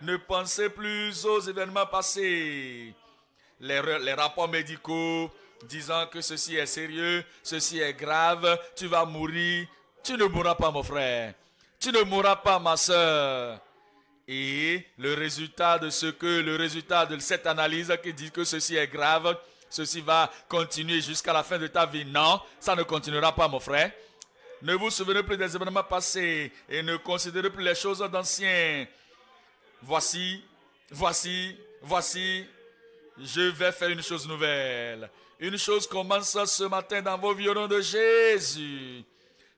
Ne pensez plus aux événements passés. Les rapports médicaux disant que ceci est sérieux, ceci est grave, tu vas mourir. Tu ne mourras pas, mon frère. Tu ne mourras pas, ma soeur. Et le résultat de cette analyse qui dit que ceci est grave, ceci va continuer jusqu'à la fin de ta vie. Non, ça ne continuera pas, mon frère. Ne vous souvenez plus des événements passés et ne considérez plus les choses d'anciens. Voici, je vais faire une chose nouvelle. Une chose commence ce matin dans vos vies au nom de Jésus.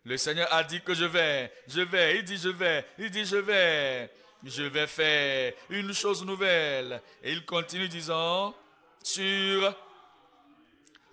Le Seigneur a dit que je vais, il dit je vais. Je vais faire une chose nouvelle. Et il continue disant sur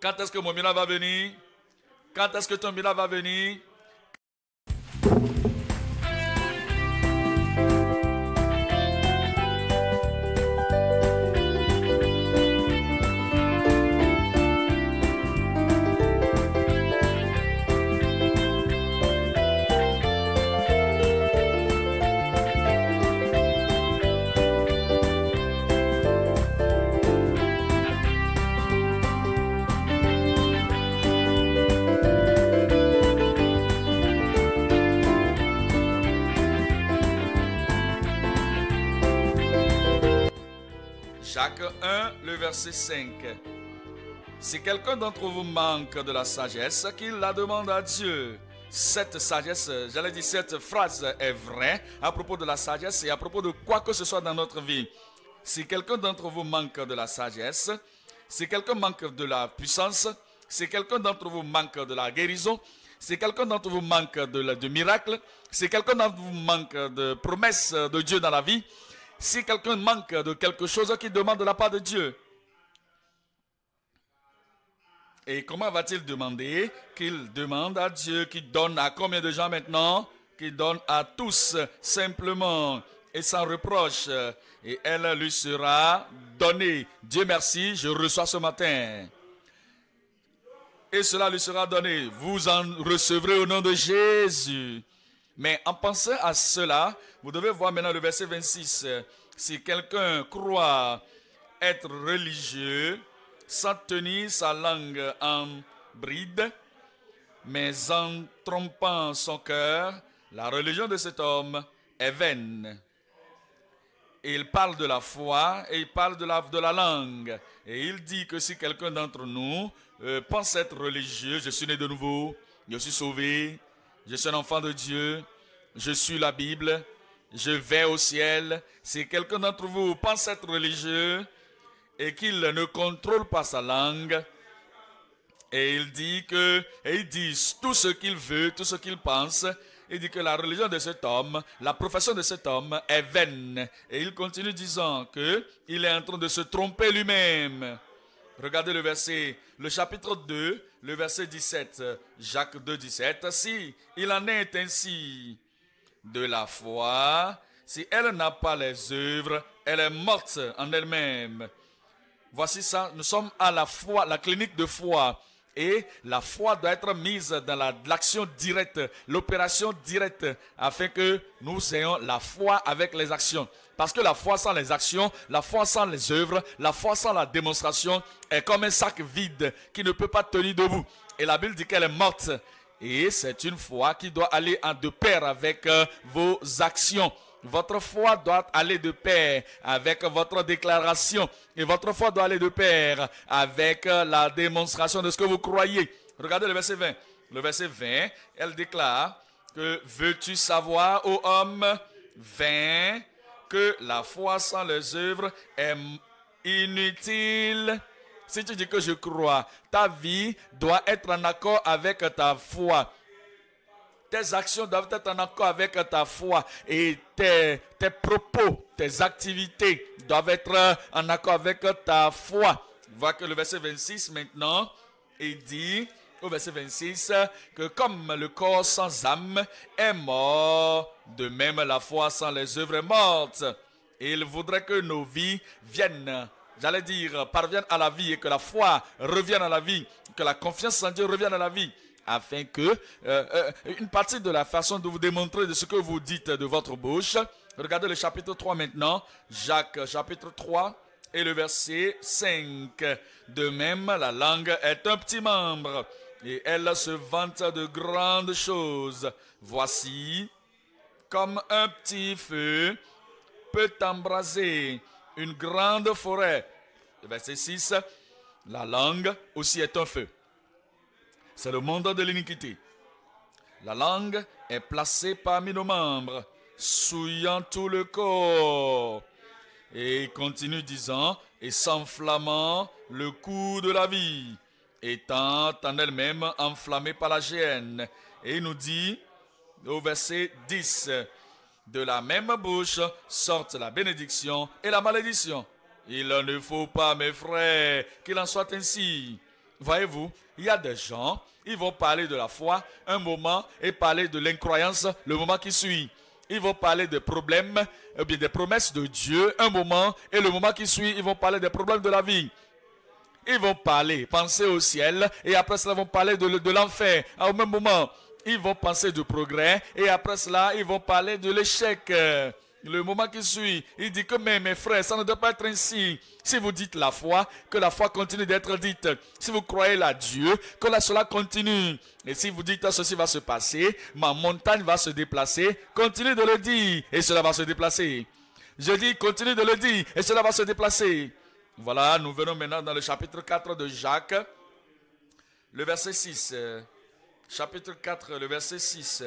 quand est-ce que mon miracle va venir? Quand est-ce que ton miracle va venir? Jacques 1, le verset 5. Si quelqu'un d'entre vous manque de la sagesse, qu'il la demande à Dieu. Cette sagesse, cette phrase est vraie à propos de la sagesse et à propos de quoi que ce soit dans notre vie. Si quelqu'un d'entre vous manque de la sagesse, si quelqu'un manque de la puissance, si quelqu'un d'entre vous manque de la guérison, si quelqu'un d'entre vous manque de miracle, si quelqu'un d'entre vous manque de promesses de Dieu dans la vie, si quelqu'un manque de quelque chose qu'il demande de la part de Dieu. Et comment va-t-il demander? Qu'il demande à Dieu, qui donne à combien de gens maintenant? Qu'il donne à tous simplement et sans reproche. Et elle lui sera donnée. Dieu merci, je reçois ce matin. Et cela lui sera donné. Vous en recevrez au nom de Jésus. Mais en pensant à cela, vous devez voir maintenant le verset 26. Si quelqu'un croit être religieux, sans tenir sa langue en bride, mais en trompant son cœur, la religion de cet homme est vaine. Et il parle de la foi et il parle de la langue. Et il dit que si quelqu'un d'entre nous pense être religieux, je suis né de nouveau, je suis sauvé, je suis un enfant de Dieu, je suis la Bible, je vais au ciel. Si quelqu'un d'entre vous pense être religieux et qu'il ne contrôle pas sa langue, et il dit tout ce qu'il veut, tout ce qu'il pense, il dit que la religion de cet homme, la profession de cet homme est vaine. Et il continue disant qu'il est en train de se tromper lui-même. Regardez le chapitre 2, le verset 17, Jacques 2, 17. Si il en est ainsi de la foi, si elle n'a pas les œuvres, elle est morte en elle-même. Voici ça, nous sommes à la foi, la clinique de foi. Et la foi doit être mise dans l'action directe, l'opération directe, afin que nous ayons la foi avec les actions. Parce que la foi sans les actions, la foi sans les œuvres, la foi sans la démonstration est comme un sac vide qui ne peut pas tenir debout. Et la Bible dit qu'elle est morte. Et c'est une foi qui doit aller de pair avec vos actions. Votre foi doit aller de pair avec votre déclaration. Et votre foi doit aller de pair avec la démonstration de ce que vous croyez. Regardez le verset 20. Le verset 20, elle déclare que veux-tu savoir, ô homme, vain, que la foi sans les œuvres est inutile. Si tu dis que je crois, ta vie doit être en accord avec ta foi. Tes actions doivent être en accord avec ta foi et tes propos, tes activités doivent être en accord avec ta foi. Voyez que le verset 26 maintenant, il dit au verset 26 que comme le corps sans âme est mort, de même la foi sans les œuvres est morte. Et il voudrait que nos vies parviennent à la vie et que la foi revienne à la vie, que la confiance en Dieu revienne à la vie. Afin que une partie de la façon de vous démontrer de ce que vous dites de votre bouche, Regardez le chapitre 3 maintenant. Jacques chapitre 3 et le verset 5. De même, la langue est un petit membre et elle se vante de grandes choses. Voici, comme un petit feu peut embraser une grande forêt. Verset 6. La langue aussi est un feu. C'est le monde de l'iniquité. La langue est placée parmi nos membres, souillant tout le corps. Et il continue disant, et s'enflammant le coup de la vie, étant en elle-même enflammée par la géhenne. Et il nous dit, au verset 10, de la même bouche sortent la bénédiction et la malédiction. Il ne faut pas, mes frères, qu'il en soit ainsi. Voyez-vous, il y a des gens, ils vont parler de la foi un moment et parler de l'incroyance le moment qui suit. Ils vont parler des problèmes, bien des promesses de Dieu un moment et le moment qui suit, ils vont parler des problèmes de la vie. Ils vont parler, penser au ciel et après cela, ils vont parler de l'enfer au même moment. Ils vont penser du progrès et après cela, ils vont parler de l'échec. Le moment qui suit, il dit que mes frères, ça ne doit pas être ainsi. Si vous dites la foi, que la foi continue d'être dite. Si vous croyez à Dieu, que cela continue. Et si vous dites ceci va se passer, ma montagne va se déplacer, continue de le dire et cela va se déplacer. Je dis continue de le dire et cela va se déplacer. Voilà, nous venons maintenant dans le chapitre 4 de Jacques, le verset 6. Chapitre 4, le verset 6.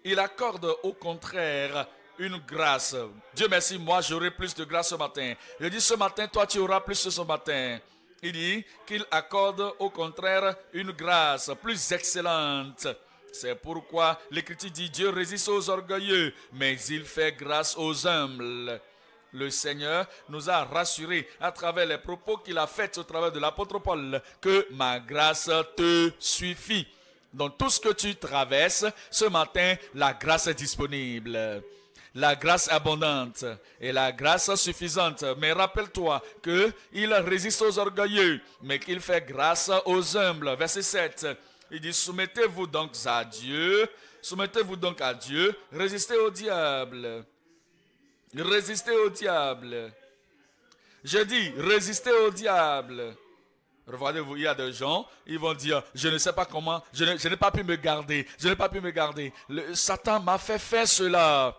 Il accorde au contraire une grâce. Dieu merci, moi j'aurai plus de grâce ce matin. Je dis ce matin, toi tu auras plus ce matin. Il dit qu'il accorde au contraire une grâce plus excellente. C'est pourquoi l'Écriture dit Dieu résiste aux orgueilleux, mais il fait grâce aux humbles. Le Seigneur nous a rassurés à travers les propos qu'il a faits au travers de l'apôtre Paul que ma grâce te suffit. Dans tout ce que tu traverses, ce matin, la grâce est disponible. La grâce abondante et la grâce suffisante. Mais rappelle-toi qu'il résiste aux orgueilleux, mais qu'il fait grâce aux humbles. Verset 7, il dit, soumettez-vous donc à Dieu, résistez au diable. Résistez au diable. Je dis, résistez au diable. Regardez-vous, il y a des gens, ils vont dire, je ne sais pas comment, je n'ai pas pu me garder, Satan m'a fait faire cela.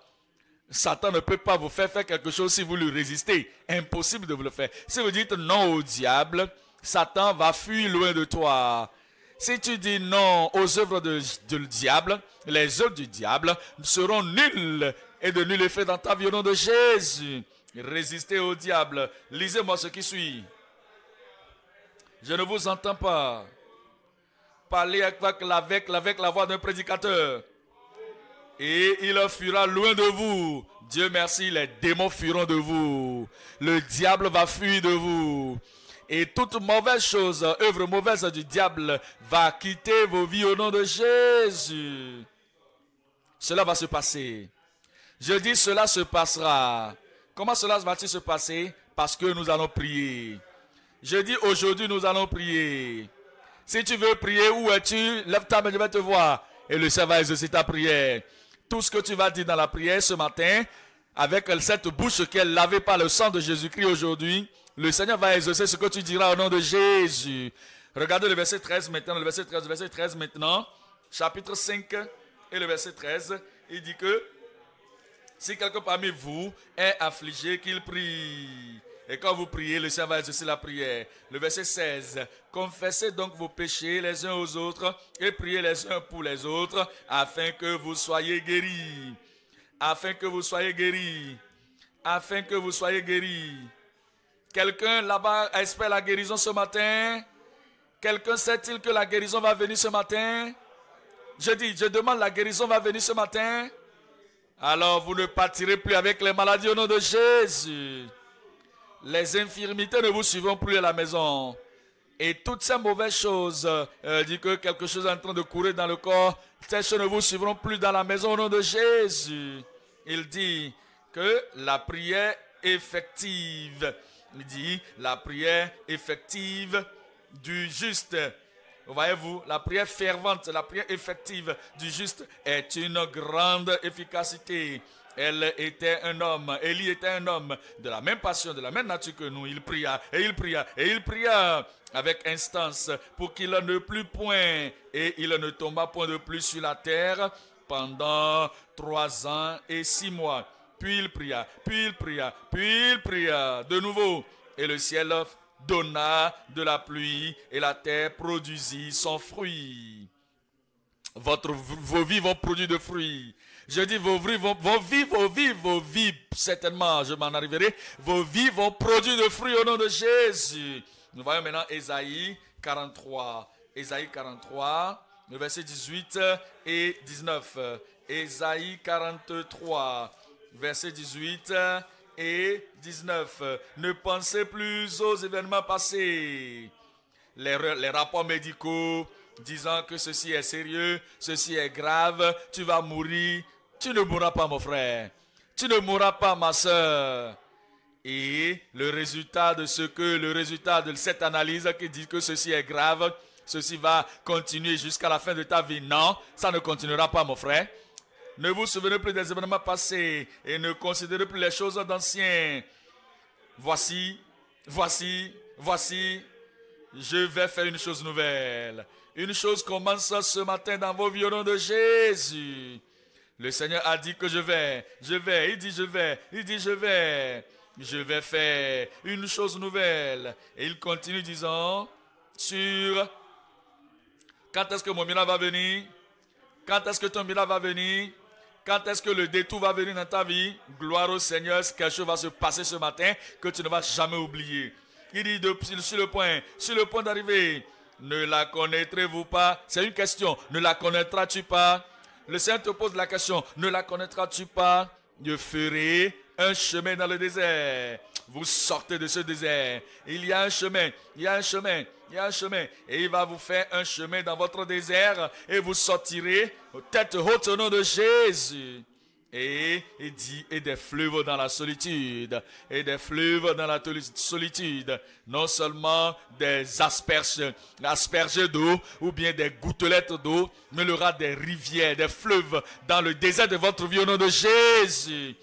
Satan ne peut pas vous faire quelque chose si vous lui résistez. Impossible de vous le faire. Si vous dites non au diable, Satan va fuir loin de toi. Si tu dis non aux œuvres du diable, les œuvres du diable seront nulles et de nul effet dans ta vie au nom de Jésus. Résistez au diable. Lisez-moi ce qui suit. Je ne vous entends pas. Parlez avec la voix d'un prédicateur. Et il fuira loin de vous. Dieu merci, les démons fuiront de vous. Le diable va fuir de vous. Et toute mauvaise chose, œuvre mauvaise du diable va quitter vos vies au nom de Jésus. Cela va se passer. Je dis cela se passera. Comment cela va-t-il se passer? Parce que nous allons prier. Je dis aujourd'hui nous allons prier. Si tu veux prier, où es-tu? Lève ta main, je vais te voir. Et le Seigneur va exaucer ta prière. Tout ce que tu vas dire dans la prière ce matin, avec cette bouche qui est lavée par le sang de Jésus-Christ aujourd'hui, le Seigneur va exaucer ce que tu diras au nom de Jésus. Regardez le verset 13 maintenant, le verset 13 maintenant, chapitre 5 et le verset 13, il dit que si quelqu'un parmi vous est affligé, qu'il prie. Et quand vous priez, le Seigneur va exaucer la prière. Le verset 16. Confessez donc vos péchés les uns aux autres et priez les uns pour les autres afin que vous soyez guéris. Afin que vous soyez guéris. Afin que vous soyez guéris. Quelqu'un là-bas espère la guérison ce matin? Quelqu'un sait-il que la guérison va venir ce matin? Je demande, la guérison va venir ce matin? Alors vous ne partirez plus avec les maladies au nom de Jésus. Les infirmités ne vous suivront plus à la maison. Et toutes ces mauvaises choses, dit que quelque chose est en train de courir dans le corps, ces choses ne vous suivront plus dans la maison au nom de Jésus. Il dit que la prière effective, il dit la prière effective du juste. Voyez-vous, la prière fervente, la prière effective du juste est une grande efficacité. Elle était un homme, Élie était un homme de la même passion, de la même nature que nous. Il pria, et il pria, et il pria avec instance pour qu'il ne plût point, et il ne tomba point de pluie sur la terre pendant 3 ans et 6 mois. Puis il pria, puis il pria, puis il pria de nouveau, et le ciel donna de la pluie, et la terre produisit son fruit. Vos vies vont produire de fruits. Je dis vos vies, certainement, je m'en arriverai. Vos vies vont produire de fruits au nom de Jésus. Nous voyons maintenant Ésaïe 43. Ésaïe 43, le verset 18 et 19. Ésaïe 43, verset 18 et 19. Ne pensez plus aux événements passés. Les rapports médicaux disant que ceci est sérieux, ceci est grave, tu vas mourir. Tu ne mourras pas, mon frère. Tu ne mourras pas, ma soeur. Et le résultat de cette analyse qui dit que ceci est grave, ceci va continuer jusqu'à la fin de ta vie. Non, ça ne continuera pas, mon frère. Ne vous souvenez plus des événements passés et ne considérez plus les choses d'anciens. Voici, je vais faire une chose nouvelle. Une chose commence ce matin dans vos vies au nom de Jésus. Le Seigneur a dit que je vais, il dit je vais faire une chose nouvelle. Et il continue disant sur quand est-ce que mon miracle va venir, quand est-ce que ton miracle va venir, quand est-ce que le détour va venir dans ta vie. Gloire au Seigneur, quelque chose va se passer ce matin que tu ne vas jamais oublier. Il dit sur le point d'arriver. Ne la connaîtrez-vous pas? C'est une question. Ne la connaîtras-tu pas? Le Seigneur te pose la question. Ne la connaîtras-tu pas? Je ferai un chemin dans le désert. Vous sortez de ce désert. Il y a un chemin. Et il va vous faire un chemin dans votre désert. Et vous sortirez tête haute au nom de Jésus. Et il dit, et des fleuves dans la solitude, et des fleuves dans la solitude, non seulement des asperges d'eau, ou bien des gouttelettes d'eau, mais il y aura des rivières, des fleuves dans le désert de votre vie au nom de Jésus.